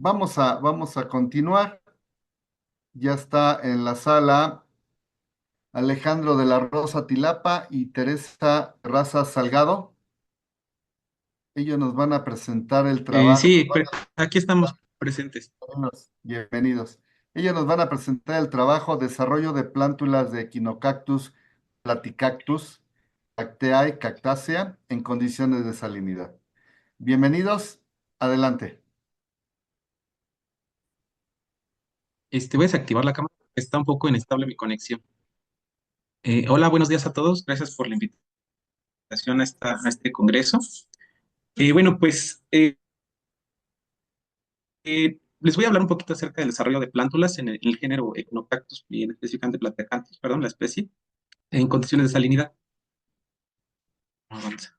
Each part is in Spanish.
vamos a continuar. Ya está en la sala Alejandro de la Rosa Tilapa y Teresa Raza Salgado. Ellos nos van a presentar el trabajo. Sí, aquí estamos presentes. Bienvenidos. Bienvenidos. Ellos nos van a presentar el trabajo Desarrollo de plántulas de Echinocactus platicactus, Cacteae, Cactácea en condiciones de salinidad. Bienvenidos. Adelante. Voy a desactivar la cámara, está un poco inestable mi conexión. Hola, buenos días a todos. Gracias por la invitación a este congreso. Bueno, pues les voy a hablar un poquito acerca del desarrollo de plántulas en el género Echinocactus y específicamente Platycanthus, perdón, la especie, en condiciones de salinidad. Avanza.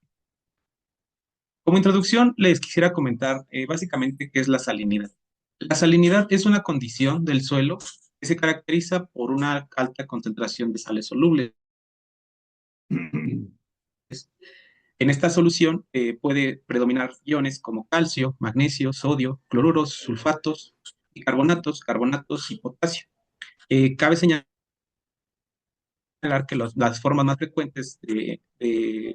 Como introducción, les quisiera comentar básicamente qué es la salinidad. La salinidad es una condición del suelo que se caracteriza por una alta concentración de sales solubles. En esta solución puede predominar iones como calcio, magnesio, sodio, cloruros, sulfatos, carbonatos y potasio. Cabe señalar que las formas más frecuentes de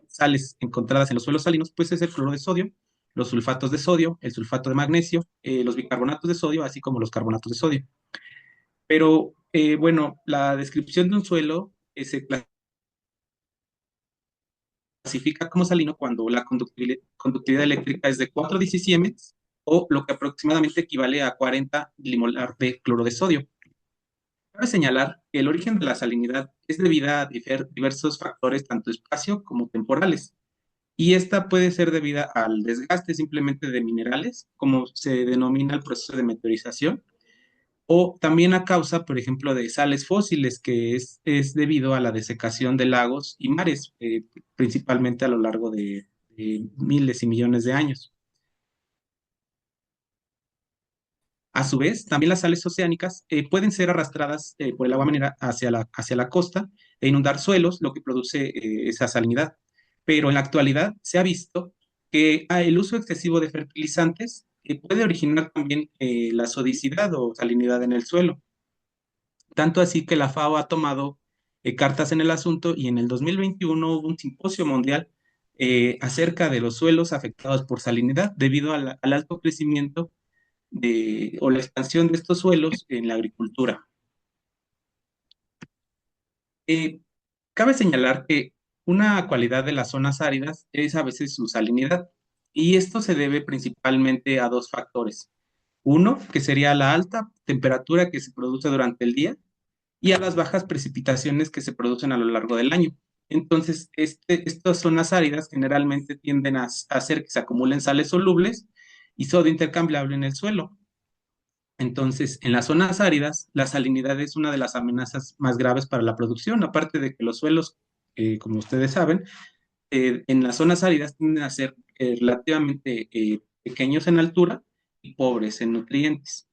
sales encontradas en los suelos salinos pues es el cloruro de sodio, los sulfatos de sodio, el sulfato de magnesio, los bicarbonatos de sodio, así como los carbonatos de sodio. Pero bueno, la descripción de un suelo se clasifica como salino cuando la conductividad eléctrica es de 4 dCm o lo que aproximadamente equivale a 40 milimolar de cloro de sodio. Cabe señalar que el origen de la salinidad es debida a diversos factores, tanto espacio como temporales, y esta puede ser debida al desgaste simplemente de minerales, como se denomina el proceso de meteorización, o también a causa, por ejemplo, de sales fósiles, que es debido a la desecación de lagos y mares, principalmente a lo largo de miles y millones de años. A su vez, también las sales oceánicas pueden ser arrastradas por el agua marinera hacia la costa e inundar suelos, lo que produce esa salinidad. Pero en la actualidad se ha visto que el uso excesivo de fertilizantes puede originar también la sodicidad o salinidad en el suelo. Tanto así que la FAO ha tomado cartas en el asunto y en el 2021 hubo un simposio mundial acerca de los suelos afectados por salinidad debido al alto crecimiento o la expansión de estos suelos en la agricultura. Eh, Cabe señalar que una cualidad de las zonas áridas es a veces su salinidad, y esto se debe principalmente a dos factores. Uno, que sería la alta temperatura que se produce durante el día, y a las bajas precipitaciones que se producen a lo largo del año. Entonces, estas zonas áridas generalmente tienden a hacer que se acumulen sales solubles y sodio intercambiable en el suelo. Entonces, en las zonas áridas, la salinidad es una de las amenazas más graves para la producción, aparte de que los suelos, como ustedes saben, en las zonas áridas tienden a ser relativamente pequeños en altura y pobres en nutrientes.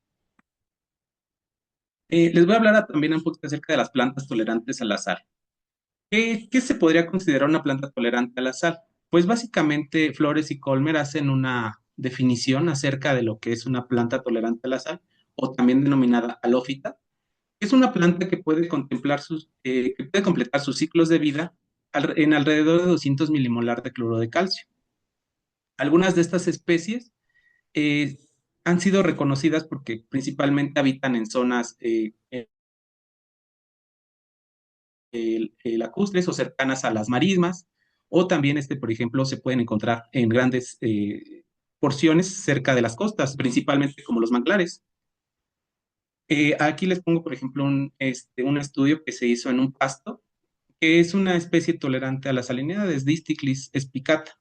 Les voy a hablar también un poquito acerca de las plantas tolerantes a la sal. ¿Qué se podría considerar una planta tolerante a la sal? Pues básicamente Flores y Colmer hacen una definición acerca de lo que es una planta tolerante a la sal, o también denominada halófita. Es una planta que puede completar sus ciclos de vida en alrededor de 200 milimolar de cloruro de calcio. Algunas de estas especies eh, han sido reconocidas porque principalmente habitan en zonas lacustres o cercanas a las marismas, o también, por ejemplo, se pueden encontrar en grandes porciones cerca de las costas, principalmente como los manglares. Aquí les pongo, por ejemplo, un estudio que se hizo en un pasto, que es una especie tolerante a la salinidad, es Disticlis spicata.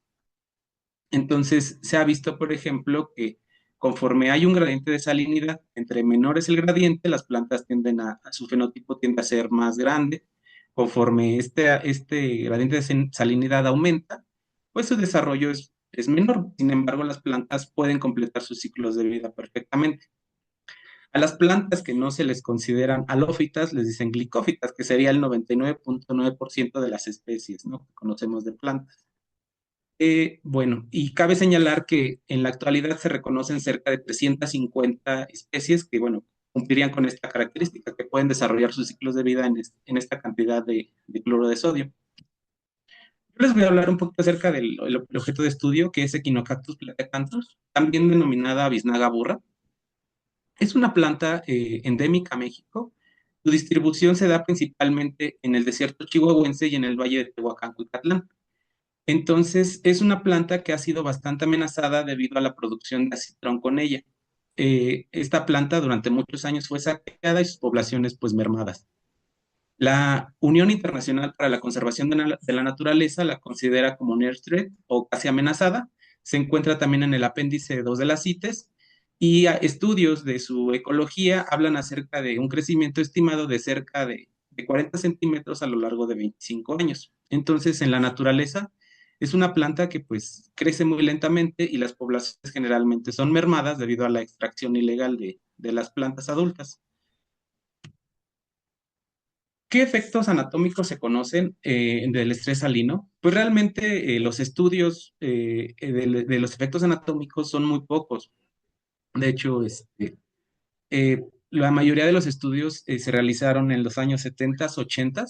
Entonces, se ha visto, por ejemplo, que conforme hay un gradiente de salinidad, entre menores el gradiente, las plantas a su fenotipo tiende a ser más grande. Conforme este gradiente de salinidad aumenta, pues su desarrollo es menor. Sin embargo, las plantas pueden completar sus ciclos de vida perfectamente. A las plantas que no se les consideran halófitas les dicen glicófitas, que sería el 99.9% de las especies, ¿no?, que conocemos de plantas. Bueno, y cabe señalar que en la actualidad se reconocen cerca de 350 especies que, bueno, cumplirían con esta característica, que pueden desarrollar sus ciclos de vida en esta cantidad de cloro de sodio. Yo les voy a hablar un poquito acerca del el objeto de estudio, que es Echinocactus plateacanthus, también denominada biznaga burra. Es una planta endémica a México. Su distribución se da principalmente en el desierto chihuahuense y en el valle de Tehuacán, Cuicatlán. Entonces, es una planta que ha sido bastante amenazada debido a la producción de acitrón con ella. Esta planta durante muchos años fue saqueada y sus poblaciones pues mermadas. La Unión Internacional para la Conservación de la Naturaleza la considera como near threat o casi amenazada. Se encuentra también en el apéndice 2 de las CITES y estudios de su ecología hablan acerca de un crecimiento estimado de cerca de 40 centímetros a lo largo de 25 años. Entonces, en la naturaleza es una planta que pues crece muy lentamente y las poblaciones generalmente son mermadas debido a la extracción ilegal de las plantas adultas. ¿Qué efectos anatómicos se conocen del estrés salino? Pues realmente los estudios de los efectos anatómicos son muy pocos. De hecho, la mayoría de los estudios se realizaron en los años 70, 80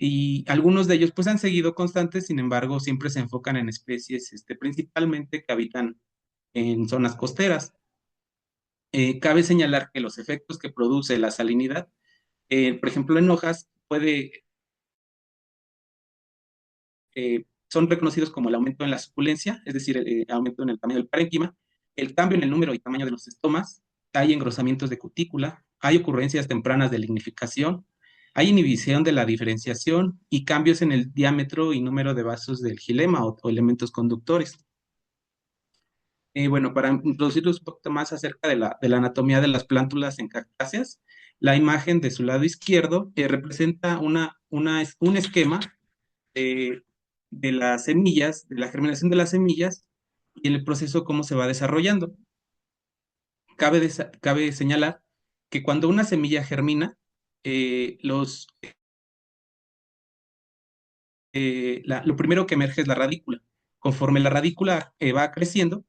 y algunos de ellos pues han seguido constantes, sin embargo, siempre se enfocan en especies principalmente que habitan en zonas costeras. Cabe señalar que los efectos que produce la salinidad, por ejemplo, en hojas, son reconocidos como el aumento en la suculencia, es decir, el aumento en el tamaño del parénquima, el cambio en el número y tamaño de los estomas, hay engrosamientos de cutícula, hay ocurrencias tempranas de lignificación, hay inhibición de la diferenciación y cambios en el diámetro y número de vasos del xilema o elementos conductores. Bueno, para introducirles un poquito más acerca de la anatomía de las plántulas en cactáceas, la imagen de su lado izquierdo representa un esquema de, de las semillas, de la germinación de las semillas y en el proceso cómo se va desarrollando. Cabe señalar que cuando una semilla germina, lo primero que emerge es la radícula. Conforme la radícula va creciendo,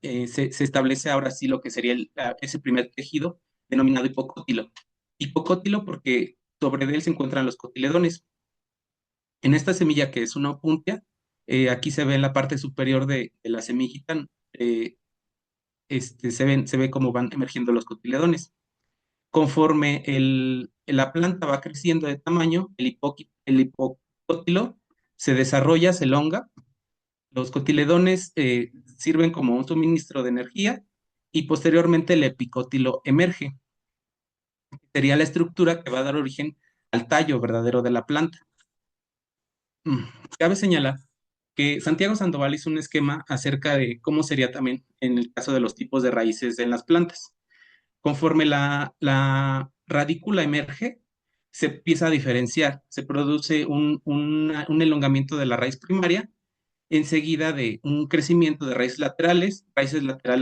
se establece ahora sí lo que sería ese primer tejido denominado hipocótilo. Hipocótilo porque sobre él se encuentran los cotiledones. En esta semilla que es una opuntia, aquí se ve en la parte superior de la semillita, se ve cómo van emergiendo los cotiledones. Conforme la planta va creciendo de tamaño, el hipocótilo se desarrolla, se elonga, los cotiledones sirven como un suministro de energía y posteriormente el epicótilo emerge. Sería la estructura que va a dar origen al tallo verdadero de la planta. Mm, Cabe señalar que Santiago Sandoval hizo un esquema acerca de cómo sería también en el caso de los tipos de raíces en las plantas. Conforme la radícula emerge, se empieza a diferenciar, se produce un elongamiento de la raíz primaria, enseguida de un crecimiento de raíces laterales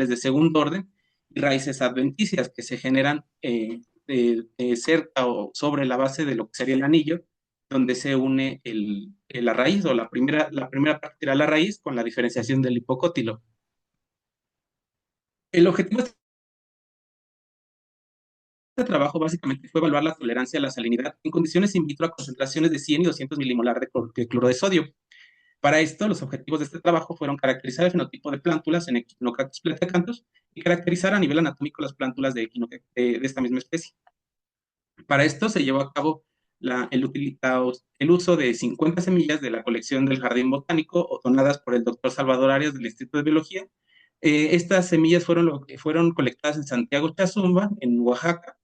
de segundo orden y raíces adventicias que se generan cerca o sobre la base de lo que sería el anillo, donde se une la raíz o la primera parte era la raíz con la diferenciación del hipocótilo. El objetivo de este trabajo básicamente fue evaluar la tolerancia a la salinidad en condiciones in vitro a concentraciones de 100 y 200 milimolar de cloro de sodio. Para esto, los objetivos de este trabajo fueron caracterizar el fenotipo de plántulas en Echinocactus plateacanthus y caracterizar a nivel anatómico las plántulas de esta misma especie. Para esto se llevó a cabo el uso de 50 semillas de la colección del Jardín Botánico, donadas por el doctor Salvador Arias del Instituto de Biología. Estas semillas fueron colectadas en Santiago Chazumba, en Oaxaca.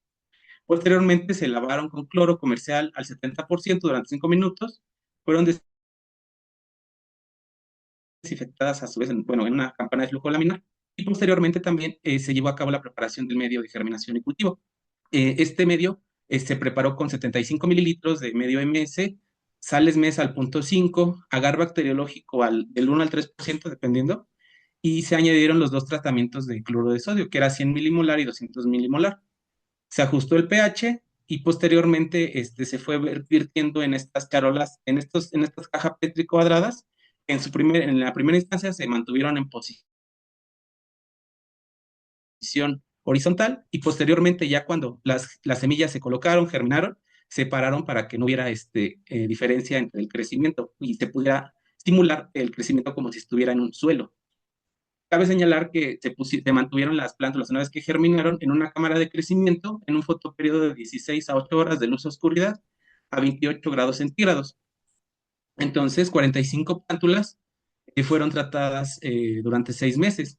Posteriormente se lavaron con cloro comercial al 70% durante 5 minutos. Fueron desinfectadas a su vez en una campana de flujo laminar. Y posteriormente también se llevó a cabo la preparación del medio de germinación y cultivo. Este medio se preparó con 75 mililitros de medio MS, sales mes al 0.5, agar bacteriológico del 1 al 3%, dependiendo, y se añadieron los dos tratamientos de cloro de sodio, que era 100 milimolar y 200 milimolar. Se ajustó el pH y posteriormente se fue vertiendo en estas charolas, en estas cajas Petri cuadradas, en la primera instancia se mantuvieron en posición horizontal y posteriormente ya cuando las semillas se colocaron, germinaron, se pararon para que no hubiera diferencia entre el crecimiento y se pudiera estimular el crecimiento como si estuviera en un suelo. Cabe señalar que se mantuvieron las plántulas una vez que germinaron en una cámara de crecimiento en un fotoperiodo de 16 a 8 horas de luz a oscuridad a 28 grados centígrados. Entonces, 45 plántulas fueron tratadas durante 6 meses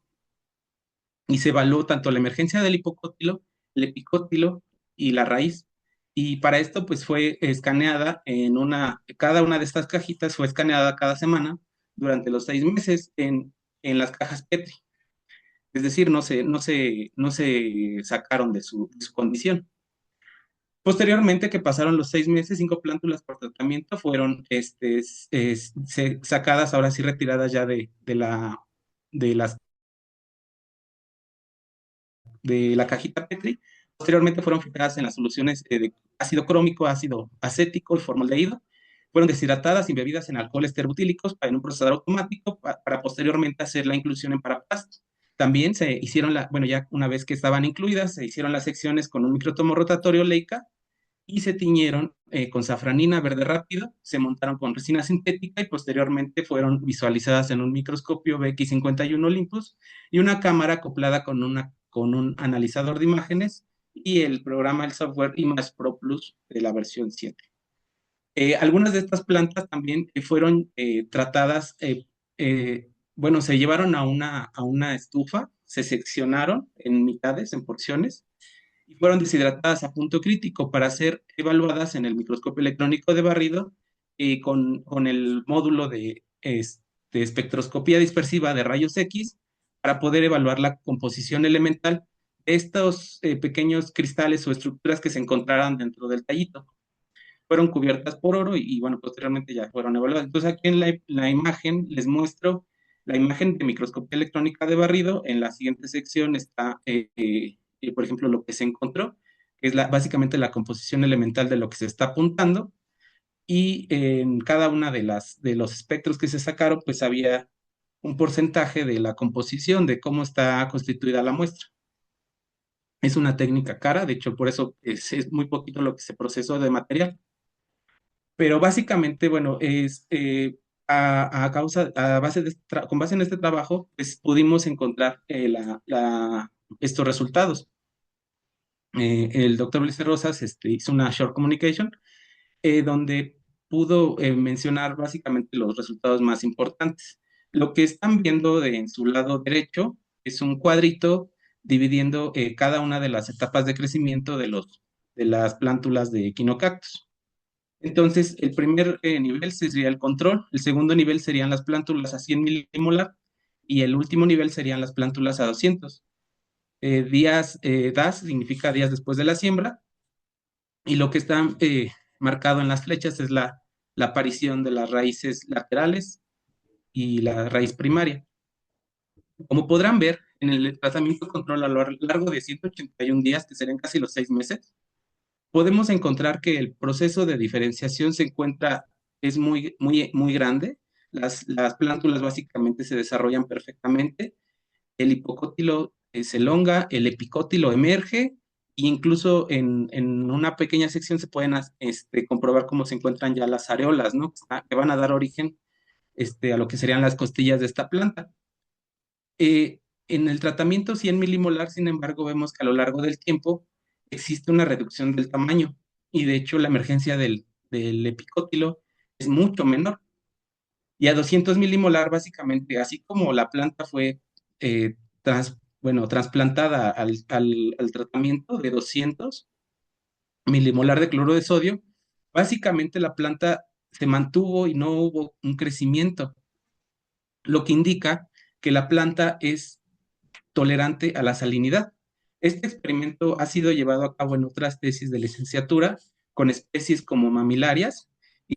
y se evaluó tanto la emergencia del hipocótilo, el epicótilo y la raíz. Y para esto, pues fue escaneada cada una de estas cajitas fue escaneada cada semana durante los 6 meses en las cajas Petri. Es decir, no se sacaron de su condición. Posteriormente, que pasaron los 6 meses, 5 plántulas por tratamiento fueron sacadas, ahora sí retiradas ya de las de la cajita Petri. Posteriormente fueron filtradas en las soluciones de ácido crómico, ácido acético y formaldehído. Fueron deshidratadas y bebidas en alcoholes terbutílicos en un procesador automático para posteriormente hacer la inclusión en paraplast. También se hicieron, bueno, ya una vez que estaban incluidas, se hicieron las secciones con un microtomo rotatorio Leica y se tiñeron con safranina verde rápido, se montaron con resina sintética y posteriormente fueron visualizadas en un microscopio BX51 Olympus y una cámara acoplada con un analizador de imágenes y el programa, el software Image Pro Plus de la versión 7. Algunas de estas plantas también fueron tratadas, bueno, se llevaron a una estufa, se seccionaron en mitades, en porciones, y fueron deshidratadas a punto crítico para ser evaluadas en el microscopio electrónico de barrido con el módulo de espectroscopía dispersiva de rayos X para poder evaluar la composición elemental de estos pequeños cristales o estructuras que se encontraran dentro del tallito. Fueron cubiertas por oro bueno, posteriormente ya fueron evaluadas. Entonces aquí en la imagen les muestro la imagen de microscopía electrónica de barrido. En la siguiente sección está, por ejemplo, lo que se encontró, que es básicamente la composición elemental de lo que se está apuntando. Y en cada una de los espectros que se sacaron, pues había un porcentaje de la composición, de cómo está constituida la muestra. Es una técnica cara, de hecho, por eso es muy poquito lo que se procesó de material. Pero básicamente, bueno, con base en este trabajo, pues pudimos encontrar estos resultados. El doctor Ulises Rosas hizo una short communication donde pudo mencionar básicamente los resultados más importantes. Lo que están viendo en su lado derecho es un cuadrito dividiendo cada una de las etapas de crecimiento de las plántulas de Echinocactus. Entonces, el primer nivel sería el control, el segundo nivel serían las plántulas a 100 milimolar y el último nivel serían las plántulas a 200. DAS significa días después de la siembra y lo que está marcado en las flechas es la aparición de las raíces laterales y la raíz primaria. Como podrán ver, en el tratamiento control a lo largo de 181 días, que serían casi los 6 meses, podemos encontrar que el proceso de diferenciación es muy, muy, muy grande. Las plántulas básicamente se desarrollan perfectamente. El hipocótilo se elonga, el epicótilo emerge, e incluso en una pequeña sección se pueden comprobar cómo se encuentran ya las areolas, ¿no? Que van a dar origen a lo que serían las costillas de esta planta. En el tratamiento 100 milimolar, sin embargo, vemos que a lo largo del tiempo existe una reducción del tamaño y de hecho la emergencia del epicótilo es mucho menor. Y a 200 milimolar, básicamente, así como la planta fue trasplantada al tratamiento de 200 milimolar de cloruro de sodio, básicamente la planta se mantuvo y no hubo un crecimiento, lo que indica que la planta es tolerante a la salinidad. Este experimento ha sido llevado a cabo en otras tesis de licenciatura con especies como mamilarias y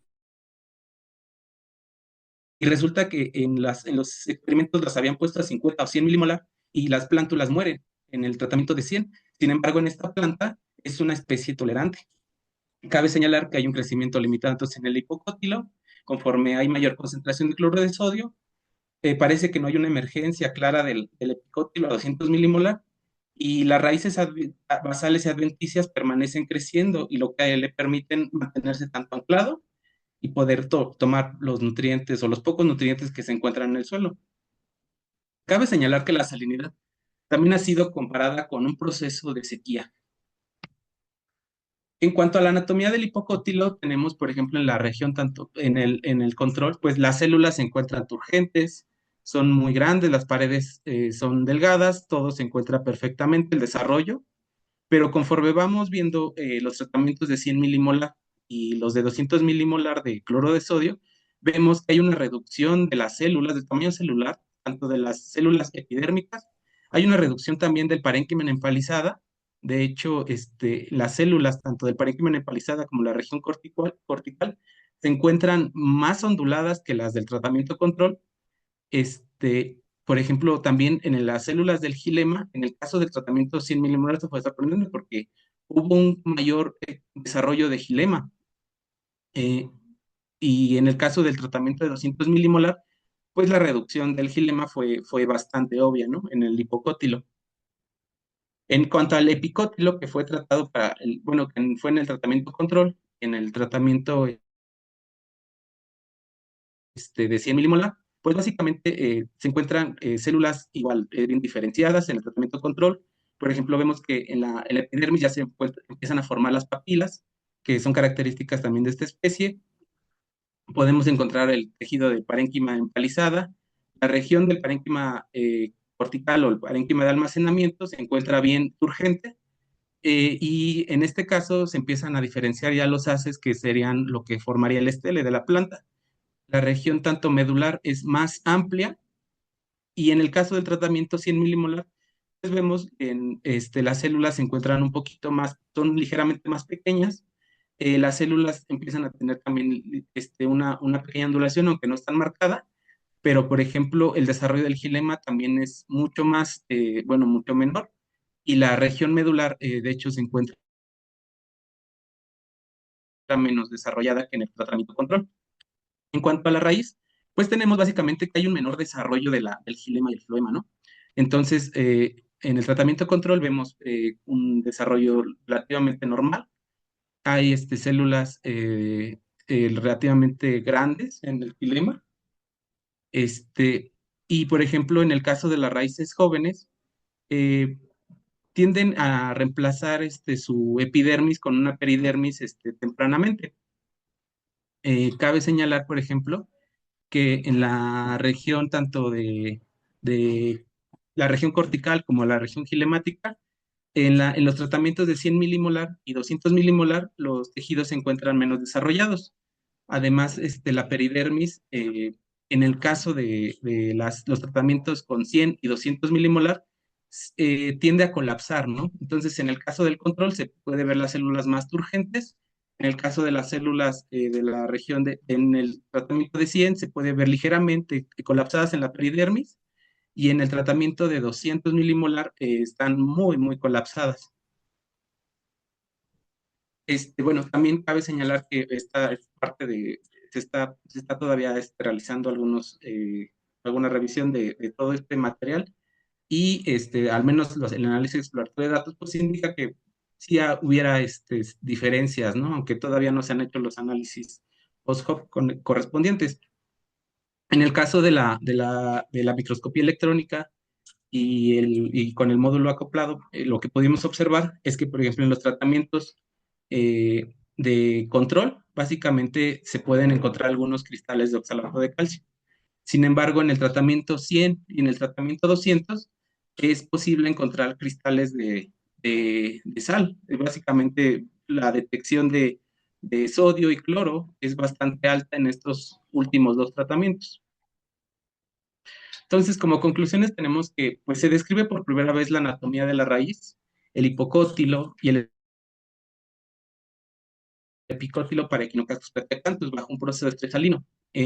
resulta que en los experimentos las habían puesto a 50 o 100 milimolar y las plántulas mueren en el tratamiento de 100. Sin embargo, en esta planta es una especie tolerante. Cabe señalar que hay un crecimiento limitado entonces en el hipocótilo, conforme hay mayor concentración de cloruro de sodio, parece que no hay una emergencia clara del epicótilo a 200 milimolar y las raíces basales y adventicias permanecen creciendo y lo que le permiten mantenerse tanto anclado y poder tomar los nutrientes o los pocos nutrientes que se encuentran en el suelo. Cabe señalar que la salinidad también ha sido comparada con un proceso de sequía. En cuanto a la anatomía del hipocótilo, tenemos, por ejemplo, en la región, tanto en el control, pues las células se encuentran turgentes, son muy grandes, las paredes son delgadas, todo se encuentra perfectamente, el desarrollo, pero conforme vamos viendo los tratamientos de 100 milimolar y los de 200 milimolar de cloro de sodio, vemos que hay una reducción de las células, del tamaño celular, tanto de las células epidérmicas, hay una reducción también del parénquima empalizada. De hecho, las células, tanto del parénquima empalizada como la región cortical, se encuentran más onduladas que las del tratamiento control. Por ejemplo, también en las células del gilema, en el caso del tratamiento 100 milimolar, esto fue sorprendente porque hubo un mayor desarrollo de gilema. eh, y en el caso del tratamiento de 200 milimolar, pues la reducción del gilema fue bastante obvia, ¿no? En el hipocótilo. En cuanto al epicótilo, que fue tratado bueno, que fue en el tratamiento control, en el tratamiento de 100 milimolar, pues básicamente se encuentran células igual, bien diferenciadas en el tratamiento control. Por ejemplo, vemos que en la epidermis ya empiezan a formar las papilas, que son características también de esta especie. Podemos encontrar el tejido de parénquima empalizada. La región del parénquima cortical o el parénquima de almacenamiento se encuentra bien turgente. Y en este caso se empiezan a diferenciar ya los haces que serían lo que formaría el estele de la planta. La región tanto medular es más amplia y en el caso del tratamiento 100 milimolar, pues vemos en las células se encuentran un poquito más, son ligeramente más pequeñas. Las células empiezan a tener también una pequeña ondulación, aunque no es tan marcada, pero por ejemplo, el desarrollo del gilema también es mucho más, bueno, mucho menor, y la región medular, de hecho, se encuentra menos desarrollada que en el tratamiento control. En cuanto a la raíz, pues tenemos básicamente que hay un menor desarrollo del gilema y el floema, ¿no? Entonces, en el tratamiento control vemos un desarrollo relativamente normal. Hay células relativamente grandes en el gilema. Este, y por ejemplo, en el caso de las raíces jóvenes, eh, tienden a reemplazar su epidermis con una peridermis tempranamente. Cabe señalar, por ejemplo, que en la región tanto de la región cortical como la región gilemática, en los tratamientos de 100 milimolar y 200 milimolar, los tejidos se encuentran menos desarrollados. Además, la peridermis, en el caso de los tratamientos con 100 y 200 milimolar, tiende a colapsar, ¿no? Entonces, en el caso del control se puede ver las células más turgentes. En el caso de las células de la región en el tratamiento de 100 se puede ver ligeramente colapsadas en la peridermis y en el tratamiento de 200 milimolar están muy, muy colapsadas. Bueno, también cabe señalar que esta es parte se está todavía realizando alguna revisión de todo este material y al menos el análisis exploratorio de datos pues indica que sí hubiera diferencias, ¿no? Aunque todavía no se han hecho los análisis post-hoc correspondientes. En el caso de la microscopía electrónica y con el módulo acoplado, lo que pudimos observar es que, por ejemplo, en los tratamientos de control, básicamente se pueden encontrar algunos cristales de oxalato de calcio. Sin embargo, en el tratamiento 100 y en el tratamiento 200 es posible encontrar cristales de sal. Básicamente, la detección de sodio y cloro es bastante alta en estos últimos dos tratamientos. Entonces, como conclusiones tenemos que pues, se describe por primera vez la anatomía de la raíz, el hipocótilo y el epicótilo para Echinocactus plateacanthus bajo un proceso de estrés salino.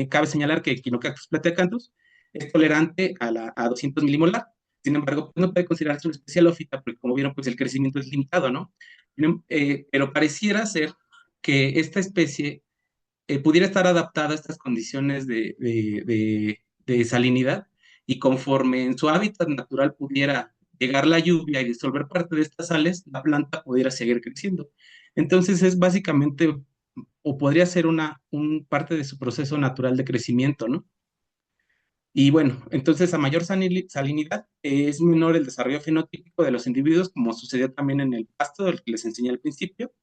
Cabe señalar que Echinocactus plateacanthus es tolerante a 200 milimolar. Sin embargo, pues, no puede considerarse una especie halófita porque, como vieron, pues el crecimiento es limitado, ¿no? Pero pareciera ser que esta especie pudiera estar adaptada a estas condiciones de salinidad y conforme en su hábitat natural pudiera llegar la lluvia y disolver parte de estas sales, la planta pudiera seguir creciendo. Entonces es básicamente, o podría ser un parte de su proceso natural de crecimiento, ¿no? Y bueno, entonces a mayor salinidad es menor el desarrollo fenotípico de los individuos, como sucedió también en el pasto, del que les enseñé al principio.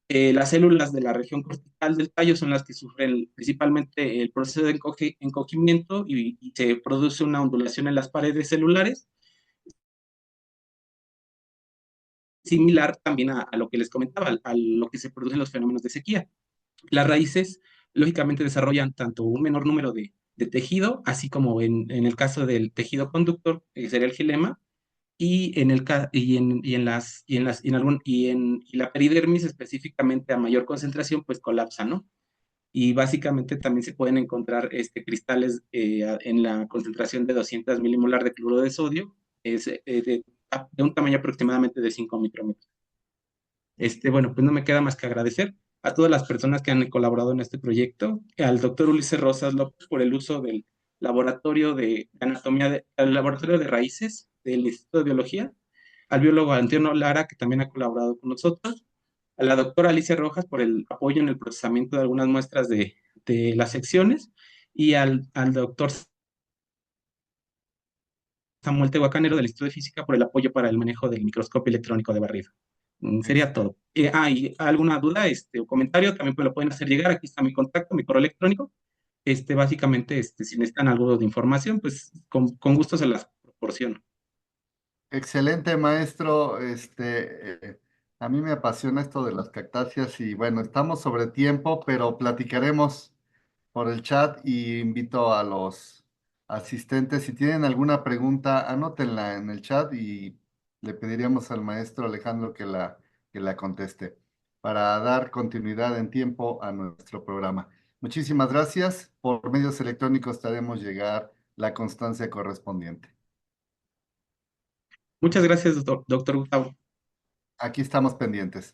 Las células de la región cortical del tallo son las que sufren principalmente el proceso de encogimiento y se produce una ondulación en las paredes celulares, similar también a lo que les comentaba, a lo que se producen los fenómenos de sequía. Las raíces, lógicamente, desarrollan tanto un menor número de tejido, así como en el caso del tejido conductor, que sería el gilema, y en el y la peridermis específicamente a mayor concentración pues colapsa, ¿no? Y básicamente también se pueden encontrar cristales en la concentración de 200 milimolar de cloruro de sodio, de un tamaño aproximadamente de 5 micrómetros. Bueno, pues no me queda más que agradecer a todas las personas que han colaborado en este proyecto, al doctor Ulises Rosas López por el uso del laboratorio de anatomía, el laboratorio de raíces del Instituto de Biología, al biólogo Antonio Lara, que también ha colaborado con nosotros, a la doctora Alicia Rojas por el apoyo en el procesamiento de algunas muestras de las secciones, y al doctor Samuel Tehuacanero del Instituto de Física por el apoyo para el manejo del microscopio electrónico de barrido. Sería Excelente. todo. Y alguna duda o comentario, también me lo pueden hacer llegar. Aquí está mi contacto, mi correo electrónico. Básicamente, si necesitan algo de información, pues con gusto se las proporciono. Excelente, maestro. A mí me apasiona esto de las cactáceas y bueno, estamos sobre tiempo, pero platicaremos por el chat y invito a los asistentes. Si tienen alguna pregunta, anótenla en el chat y le pediríamos al maestro Alejandro que la conteste para dar continuidad en tiempo a nuestro programa. Muchísimas gracias. Por medios electrónicos te haremos llegar la constancia correspondiente. Muchas gracias, doctor Gustavo. Aquí estamos pendientes.